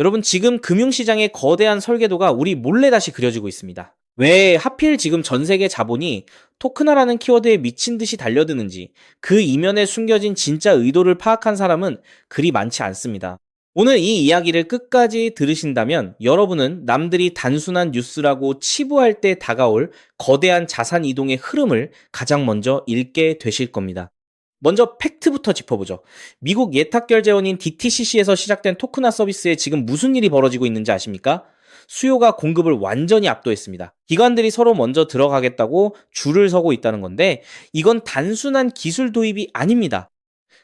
여러분, 지금 금융시장의 거대한 설계도가 우리 몰래 다시 그려지고 있습니다. 왜 하필 지금 전 세계 자본이 토크나라는 키워드에 미친 듯이 달려드는지 그 이면에 숨겨진 진짜 의도를 파악한 사람은 그리 많지 않습니다. 오늘 이 이야기를 끝까지 들으신다면 여러분은 남들이 단순한 뉴스라고 치부할 때 다가올 거대한 자산 이동의 흐름을 가장 먼저 읽게 되실 겁니다. 먼저 팩트부터 짚어보죠. 미국 예탁결제원인 DTCC에서 시작된 토크나 서비스에 지금 무슨 일이 벌어지고 있는지 아십니까? 수요가 공급을 완전히 압도했습니다. 기관들이 서로 먼저 들어가겠다고 줄을 서고 있다는 건데 이건 단순한 기술 도입이 아닙니다.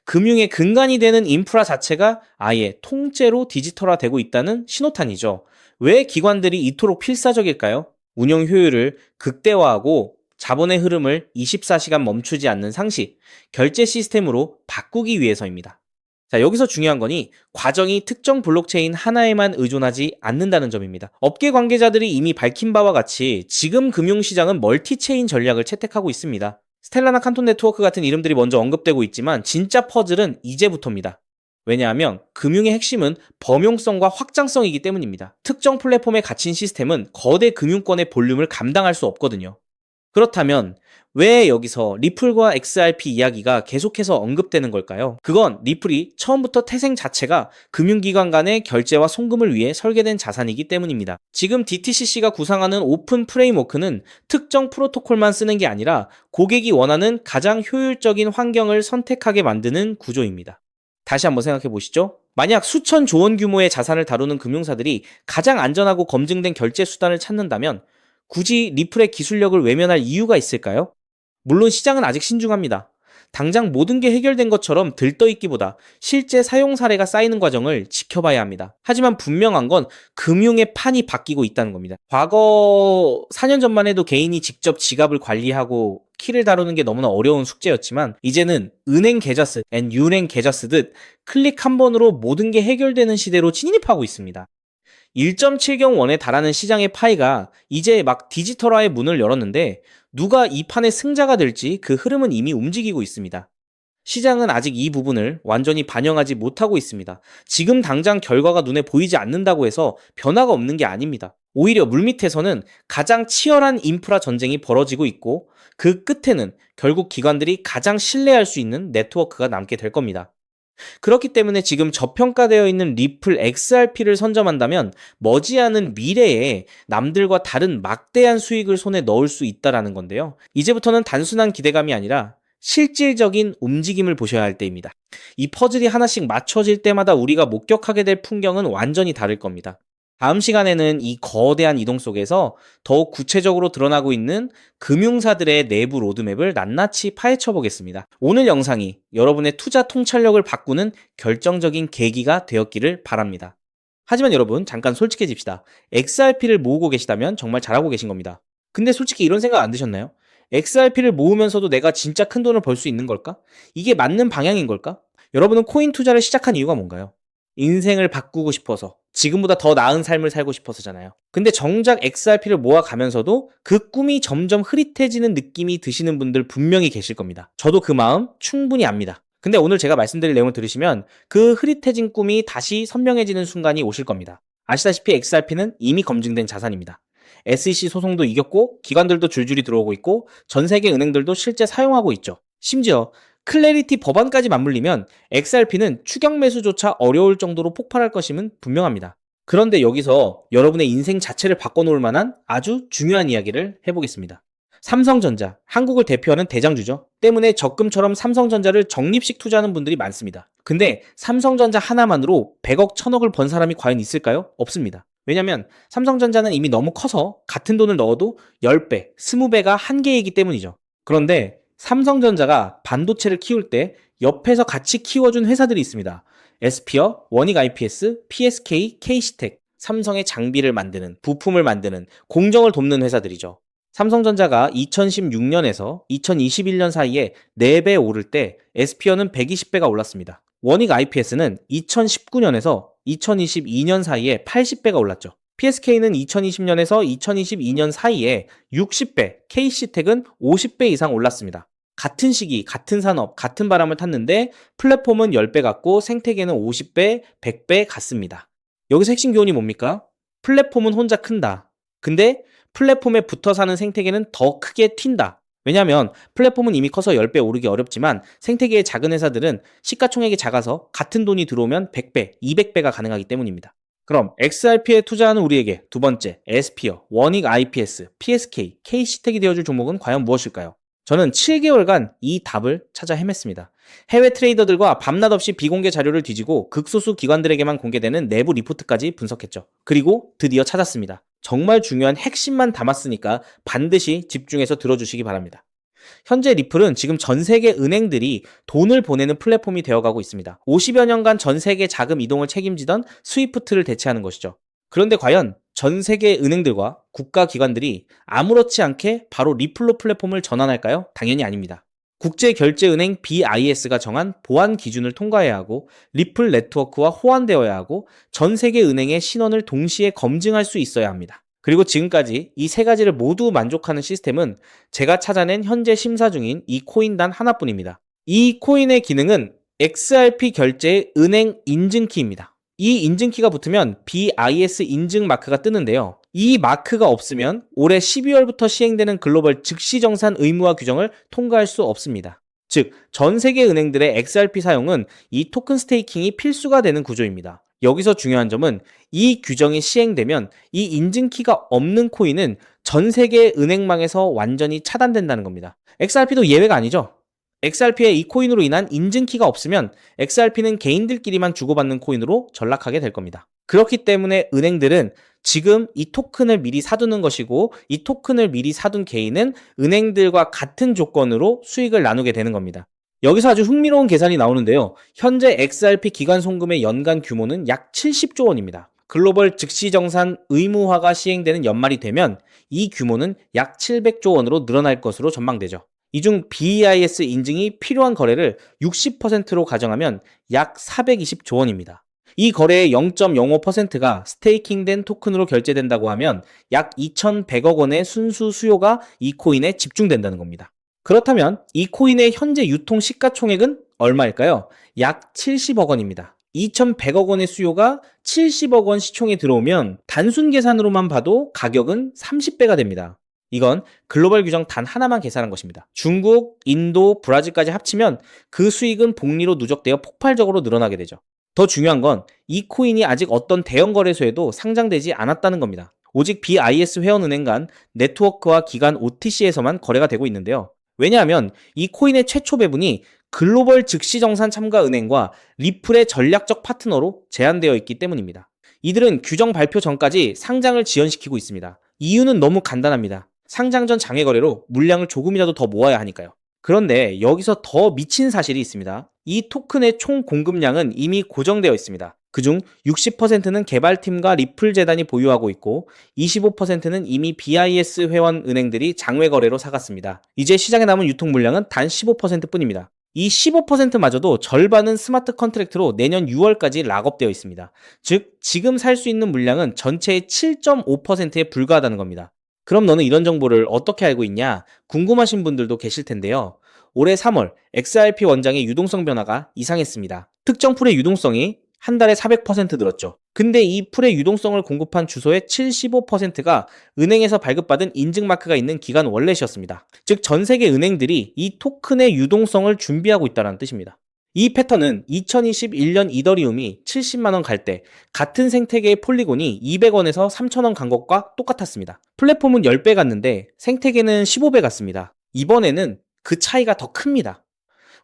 금융의 근간이 되는 인프라 자체가 아예 통째로 디지털화되고 있다는 신호탄이죠. 왜 기관들이 이토록 필사적일까요? 운영 효율을 극대화하고 자본의 흐름을 24시간 멈추지 않는 상식, 결제 시스템으로 바꾸기 위해서입니다. 자, 여기서 중요한 거니 과정이 특정 블록체인 하나에만 의존하지 않는다는 점입니다. 업계 관계자들이 이미 밝힌 바와 같이 지금 금융시장은 멀티체인 전략을 채택하고 있습니다. 스텔라나 칸톤 네트워크 같은 이름들이 먼저 언급되고 있지만 진짜 퍼즐은 이제부터입니다. 왜냐하면 금융의 핵심은 범용성과 확장성이기 때문입니다. 특정 플랫폼에 갇힌 시스템은 거대 금융권의 볼륨을 감당할 수 없거든요. 그렇다면 왜 여기서 리플과 XRP 이야기가 계속해서 언급되는 걸까요? 그건 리플이 처음부터 태생 자체가 금융기관 간의 결제와 송금을 위해 설계된 자산이기 때문입니다. 지금 DTCC가 구상하는 오픈 프레임워크는 특정 프로토콜만 쓰는 게 아니라 고객이 원하는 가장 효율적인 환경을 선택하게 만드는 구조입니다. 다시 한번 생각해 보시죠. 만약 수천 조원 규모의 자산을 다루는 금융사들이 가장 안전하고 검증된 결제 수단을 찾는다면 굳이 리플의 기술력을 외면할 이유가 있을까요? 물론 시장은 아직 신중합니다. 당장 모든 게 해결된 것처럼 들떠있기보다 실제 사용 사례가 쌓이는 과정을 지켜봐야 합니다. 하지만 분명한 건 금융의 판이 바뀌고 있다는 겁니다. 과거 4년 전만 해도 개인이 직접 지갑을 관리하고 키를 다루는 게 너무나 어려운 숙제였지만 이제는 은행 계좌 쓰, 유행 계좌 쓰듯 클릭 한 번으로 모든 게 해결되는 시대로 진입하고 있습니다. 1.7경원에 달하는 시장의 파이가 이제 막 디지털화의 문을 열었는데 누가 이 판의 승자가 될지 그 흐름은 이미 움직이고 있습니다. 시장은 아직 이 부분을 완전히 반영하지 못하고 있습니다. 지금 당장 결과가 눈에 보이지 않는다고 해서 변화가 없는 게 아닙니다. 오히려 물밑에서는 가장 치열한 인프라 전쟁이 벌어지고 있고 그 끝에는 결국 기관들이 가장 신뢰할 수 있는 네트워크가 남게 될 겁니다. 그렇기 때문에 지금 저평가되어 있는 리플 XRP를 선점한다면 머지않은 미래에 남들과 다른 막대한 수익을 손에 넣을 수 있다는 건데요. 이제부터는 단순한 기대감이 아니라 실질적인 움직임을 보셔야 할 때입니다. 이 퍼즐이 하나씩 맞춰질 때마다 우리가 목격하게 될 풍경은 완전히 다를 겁니다. 다음 시간에는 이 거대한 이동 속에서 더욱 구체적으로 드러나고 있는 금융사들의 내부 로드맵을 낱낱이 파헤쳐 보겠습니다. 오늘 영상이 여러분의 투자 통찰력을 바꾸는 결정적인 계기가 되었기를 바랍니다. 하지만 여러분, 잠깐 솔직해집시다. XRP를 모으고 계시다면 정말 잘하고 계신 겁니다. 근데 솔직히 이런 생각 안 드셨나요? XRP를 모으면서도 내가 진짜 큰 돈을 벌 수 있는 걸까? 이게 맞는 방향인 걸까? 여러분은 코인 투자를 시작한 이유가 뭔가요? 인생을 바꾸고 싶어서, 지금보다 더 나은 삶을 살고 싶어서잖아요. 근데 정작 XRP를 모아가면서도 그 꿈이 점점 흐릿해지는 느낌이 드시는 분들 분명히 계실 겁니다. 저도 그 마음 충분히 압니다. 근데 오늘 제가 말씀드릴 내용을 들으시면 그 흐릿해진 꿈이 다시 선명해지는 순간이 오실 겁니다. 아시다시피 XRP는 이미 검증된 자산입니다. SEC 소송도 이겼고 기관들도 줄줄이 들어오고 있고 전 세계 은행들도 실제 사용하고 있죠. 심지어 클래리티 법안까지 맞물리면 XRP는 추격 매수조차 어려울 정도로 폭발할 것임은 분명합니다. 그런데 여기서 여러분의 인생 자체를 바꿔놓을 만한 아주 중요한 이야기를 해보겠습니다. 삼성전자, 한국을 대표하는 대장주죠. 때문에 적금처럼 삼성전자를 적립식 투자하는 분들이 많습니다. 근데 삼성전자 하나만으로 100억, 1000억을 번 사람이 과연 있을까요? 없습니다. 왜냐면 삼성전자는 이미 너무 커서 같은 돈을 넣어도 10배, 20배가 한계이기 때문이죠. 그런데 삼성전자가 반도체를 키울 때 옆에서 같이 키워준 회사들이 있습니다. 에스피어, 원익 IPS, PSK, K시텍, 삼성의 장비를 만드는, 부품을 만드는, 공정을 돕는 회사들이죠. 삼성전자가 2016년에서 2021년 사이에 4배 오를 때 에스피어는 120배가 올랐습니다. 원익 IPS는 2019년에서 2022년 사이에 80배가 올랐죠. PSK는 2020년에서 2022년 사이에 60배, K시텍은 50배 이상 올랐습니다. 같은 시기, 같은 산업, 같은 바람을 탔는데 플랫폼은 10배 같고 생태계는 50배, 100배 같습니다. 여기서 핵심 교훈이 뭡니까? 플랫폼은 혼자 큰다. 근데 플랫폼에 붙어 사는 생태계는 더 크게 튄다. 왜냐하면 플랫폼은 이미 커서 10배 오르기 어렵지만 생태계의 작은 회사들은 시가총액이 작아서 같은 돈이 들어오면 100배, 200배가 가능하기 때문입니다. 그럼 XRP에 투자하는 우리에게 두 번째, 에스피어, 원익 IPS, PSK, K시텍이 되어줄 종목은 과연 무엇일까요? 저는 7개월간 이 답을 찾아 헤맸습니다. 해외 트레이더들과 밤낮 없이 비공개 자료를 뒤지고 극소수 기관들에게만 공개되는 내부 리포트까지 분석했죠. 그리고 드디어 찾았습니다. 정말 중요한 핵심만 담았으니까 반드시 집중해서 들어주시기 바랍니다. 현재 리플은 지금 전 세계 은행들이 돈을 보내는 플랫폼이 되어가고 있습니다. 50여 년간 전 세계 자금 이동을 책임지던 스위프트를 대체하는 것이죠. 그런데 과연 전 세계 은행들과 국가기관들이 아무렇지 않게 바로 리플로 플랫폼을 전환할까요? 당연히 아닙니다. 국제결제은행 BIS가 정한 보안 기준을 통과해야 하고 리플 네트워크와 호환되어야 하고 전 세계 은행의 신원을 동시에 검증할 수 있어야 합니다. 그리고 지금까지 이 세 가지를 모두 만족하는 시스템은 제가 찾아낸 현재 심사 중인 이 코인 단 하나뿐입니다. 이 코인의 기능은 XRP 결제의 은행 인증키입니다. 이 인증키가 붙으면 BIS 인증 마크가 뜨는데요. 이 마크가 없으면 올해 12월부터 시행되는 글로벌 즉시정산 의무화 규정을 통과할 수 없습니다. 즉, 전 세계 은행들의 XRP 사용은 이 토큰 스테이킹이 필수가 되는 구조입니다. 여기서 중요한 점은 이 규정이 시행되면 이 인증키가 없는 코인은 전 세계 은행망에서 완전히 차단된다는 겁니다. XRP도 예외가 아니죠. XRP의 이 코인으로 인한 인증키가 없으면 XRP는 개인들끼리만 주고받는 코인으로 전락하게 될 겁니다. 그렇기 때문에 은행들은 지금 이 토큰을 미리 사두는 것이고 이 토큰을 미리 사둔 개인은 은행들과 같은 조건으로 수익을 나누게 되는 겁니다. 여기서 아주 흥미로운 계산이 나오는데요. 현재 XRP 기관 송금의 연간 규모는 약 70조 원입니다. 글로벌 즉시정산 의무화가 시행되는 연말이 되면 이 규모는 약 700조 원으로 늘어날 것으로 전망되죠. 이 중 BIS 인증이 필요한 거래를 60%로 가정하면 약 420조 원입니다. 이 거래의 0.05%가 스테이킹된 토큰으로 결제된다고 하면 약 2,100억 원의 순수 수요가 이 코인에 집중된다는 겁니다. 그렇다면 이 코인의 현재 유통 시가총액은 얼마일까요? 약 70억 원입니다. 2,100억 원의 수요가 70억 원 시총에 들어오면 단순 계산으로만 봐도 가격은 30배가 됩니다. 이건 글로벌 규정 단 하나만 계산한 것입니다. 중국, 인도, 브라질까지 합치면 그 수익은 복리로 누적되어 폭발적으로 늘어나게 되죠. 더 중요한 건 이 코인이 아직 어떤 대형 거래소에도 상장되지 않았다는 겁니다. 오직 BIS 회원은행 간 네트워크와 기관 OTC에서만 거래가 되고 있는데요. 왜냐하면 이 코인의 최초 배분이 글로벌 즉시정산 참가 은행과 리플의 전략적 파트너로 제한되어 있기 때문입니다. 이들은 규정 발표 전까지 상장을 지연시키고 있습니다. 이유는 너무 간단합니다. 상장 전 장외 거래로 물량을 조금이라도 더 모아야 하니까요. 그런데 여기서 더 미친 사실이 있습니다. 이 토큰의 총 공급량은 이미 고정되어 있습니다. 그중 60%는 개발팀과 리플 재단이 보유하고 있고 25%는 이미 BIS 회원 은행들이 장외 거래로 사갔습니다. 이제 시장에 남은 유통 물량은 단 15%뿐입니다. 이 15%마저도 절반은 스마트 컨트랙트로 내년 6월까지 락업되어 있습니다. 즉, 지금 살 수 있는 물량은 전체의 7.5%에 불과하다는 겁니다. 그럼 너는 이런 정보를 어떻게 알고 있냐? 궁금하신 분들도 계실 텐데요. 올해 3월 XRP 원장의 유동성 변화가 이상했습니다. 특정 풀의 유동성이 한 달에 400% 늘었죠. 근데 이 풀의 유동성을 공급한 주소의 75%가 은행에서 발급받은 인증마크가 있는 기관 월렛이었습니다. 즉, 전 세계 은행들이 이 토큰의 유동성을 준비하고 있다는 뜻입니다. 이 패턴은 2021년 이더리움이 70만원 갈 때 같은 생태계의 폴리곤이 200원에서 3,000원 간 것과 똑같았습니다. 플랫폼은 10배 갔는데 생태계는 15배 갔습니다. 이번에는 그 차이가 더 큽니다.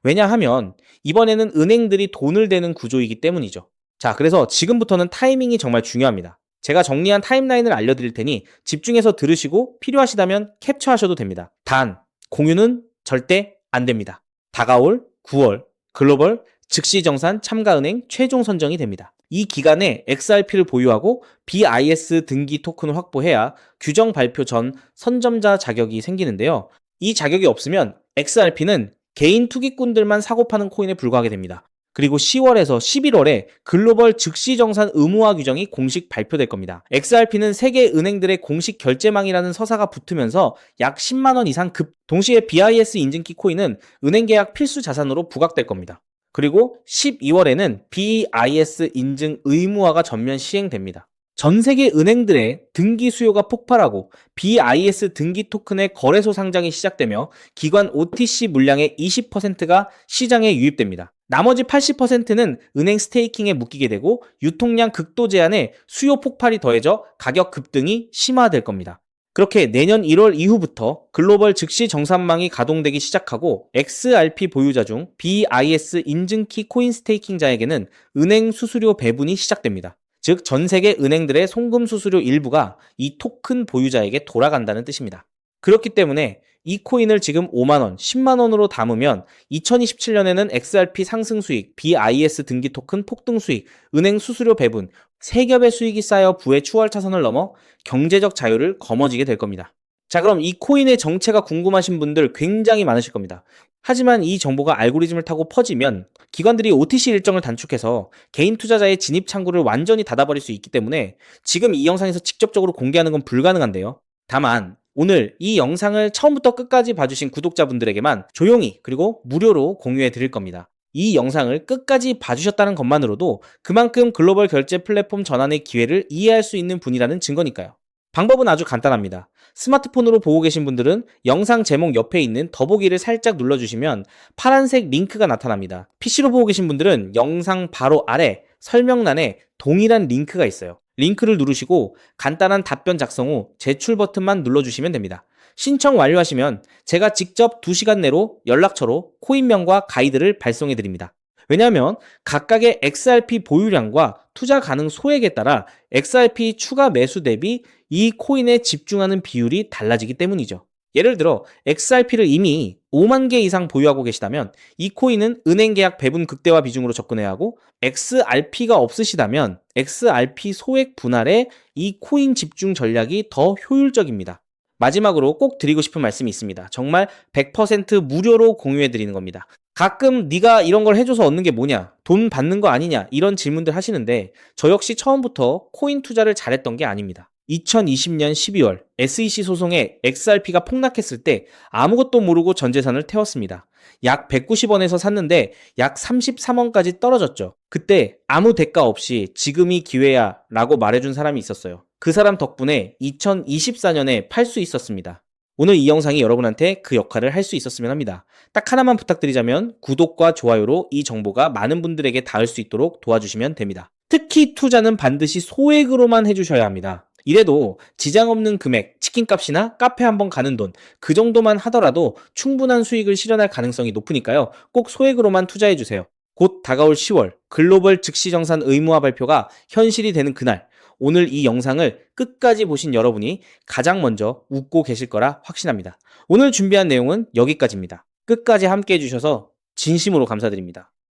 왜냐하면 이번에는 은행들이 돈을 대는 구조이기 때문이죠. 자, 그래서 지금부터는 타이밍이 정말 중요합니다. 제가 정리한 타임라인을 알려드릴 테니 집중해서 들으시고 필요하시다면 캡처하셔도 됩니다. 단, 공유는 절대 안 됩니다. 다가올 9월 글로벌 즉시정산 참가은행 최종 선정이 됩니다. 이 기간에 XRP를 보유하고 BIS 등기 토큰을 확보해야 규정 발표 전 선점자 자격이 생기는데요. 이 자격이 없으면 XRP는 개인 투기꾼들만 사고 파는 코인에 불과하게 됩니다. 그리고 10월에서 11월에 글로벌 즉시정산 의무화 규정이 공식 발표될 겁니다. XRP는 세계 은행들의 공식 결제망이라는 서사가 붙으면서 약 10만원 이상 동시에 BIS 인증키 코인은 은행 계약 필수 자산으로 부각될 겁니다. 그리고 12월에는 BIS 인증 의무화가 전면 시행됩니다. 전 세계 은행들의 등기 수요가 폭발하고 BIS 등기 토큰의 거래소 상장이 시작되며 기관 OTC 물량의 20%가 시장에 유입됩니다. 나머지 80%는 은행 스테이킹에 묶이게 되고 유통량 극도 제한에 수요 폭발이 더해져 가격 급등이 심화될 겁니다. 그렇게 내년 1월 이후부터 글로벌 즉시 정산망이 가동되기 시작하고 XRP 보유자 중 BIS 인증키 코인 스테이킹자에게는 은행 수수료 배분이 시작됩니다. 즉, 전 세계 은행들의 송금 수수료 일부가 이 토큰 보유자에게 돌아간다는 뜻입니다. 그렇기 때문에 이 코인을 지금 5만원, 10만원으로 담으면 2027년에는 XRP 상승 수익, BIS 등기 토큰 폭등 수익, 은행 수수료 배분, 세 겹의 수익이 쌓여 부의 추월 차선을 넘어 경제적 자유를 거머쥐게 될 겁니다. 자, 그럼 이 코인의 정체가 궁금하신 분들 굉장히 많으실 겁니다. 하지만 이 정보가 알고리즘을 타고 퍼지면 기관들이 OTC 일정을 단축해서 개인 투자자의 진입 창구를 완전히 닫아버릴 수 있기 때문에 지금 이 영상에서 직접적으로 공개하는 건 불가능한데요. 다만 오늘 이 영상을 처음부터 끝까지 봐주신 구독자분들에게만 조용히 그리고 무료로 공유해 드릴 겁니다. 이 영상을 끝까지 봐주셨다는 것만으로도 그만큼 글로벌 결제 플랫폼 전환의 기회를 이해할 수 있는 분이라는 증거니까요. 방법은 아주 간단합니다. 스마트폰으로 보고 계신 분들은 영상 제목 옆에 있는 더보기를 살짝 눌러주시면 파란색 링크가 나타납니다. PC로 보고 계신 분들은 영상 바로 아래 설명란에 동일한 링크가 있어요. 링크를 누르시고 간단한 답변 작성 후 제출 버튼만 눌러주시면 됩니다. 신청 완료하시면 제가 직접 2시간 내로 연락처로 코인명과 가이드를 발송해 드립니다. 왜냐하면 각각의 XRP 보유량과 투자 가능 소액에 따라 XRP 추가 매수 대비 이 코인에 집중하는 비율이 달라지기 때문이죠. 예를 들어 XRP를 이미 5만 개 이상 보유하고 계시다면 이 코인은 은행 계약 배분 극대화 비중으로 접근해야 하고, XRP가 없으시다면 XRP 소액 분할에 이 코인 집중 전략이 더 효율적입니다. 마지막으로 꼭 드리고 싶은 말씀이 있습니다. 정말 100% 무료로 공유해 드리는 겁니다. 가끔 네가 이런 걸 해줘서 얻는 게 뭐냐, 돈 받는 거 아니냐, 이런 질문들 하시는데 저 역시 처음부터 코인 투자를 잘했던 게 아닙니다. 2020년 12월 SEC 소송에 XRP가 폭락했을 때 아무것도 모르고 전 재산을 태웠습니다. 약 190원에서 샀는데 약 33원까지 떨어졌죠. 그때 아무 대가 없이 지금이 기회야 라고 말해준 사람이 있었어요. 그 사람 덕분에 2024년에 팔 수 있었습니다. 오늘 이 영상이 여러분한테 그 역할을 할 수 있었으면 합니다. 딱 하나만 부탁드리자면 구독과 좋아요로 이 정보가 많은 분들에게 닿을 수 있도록 도와주시면 됩니다. 특히 투자는 반드시 소액으로만 해주셔야 합니다. 이래도 지장 없는 금액, 치킨값이나 카페 한번 가는 돈, 그 정도만 하더라도 충분한 수익을 실현할 가능성이 높으니까요. 꼭 소액으로만 투자해주세요. 곧 다가올 10월 글로벌 즉시정산 의무화 발표가 현실이 되는 그날, 오늘 이 영상을 끝까지 보신 여러분이 가장 먼저 웃고 계실 거라 확신합니다. 오늘 준비한 내용은 여기까지입니다. 끝까지 함께 해주셔서 진심으로 감사드립니다.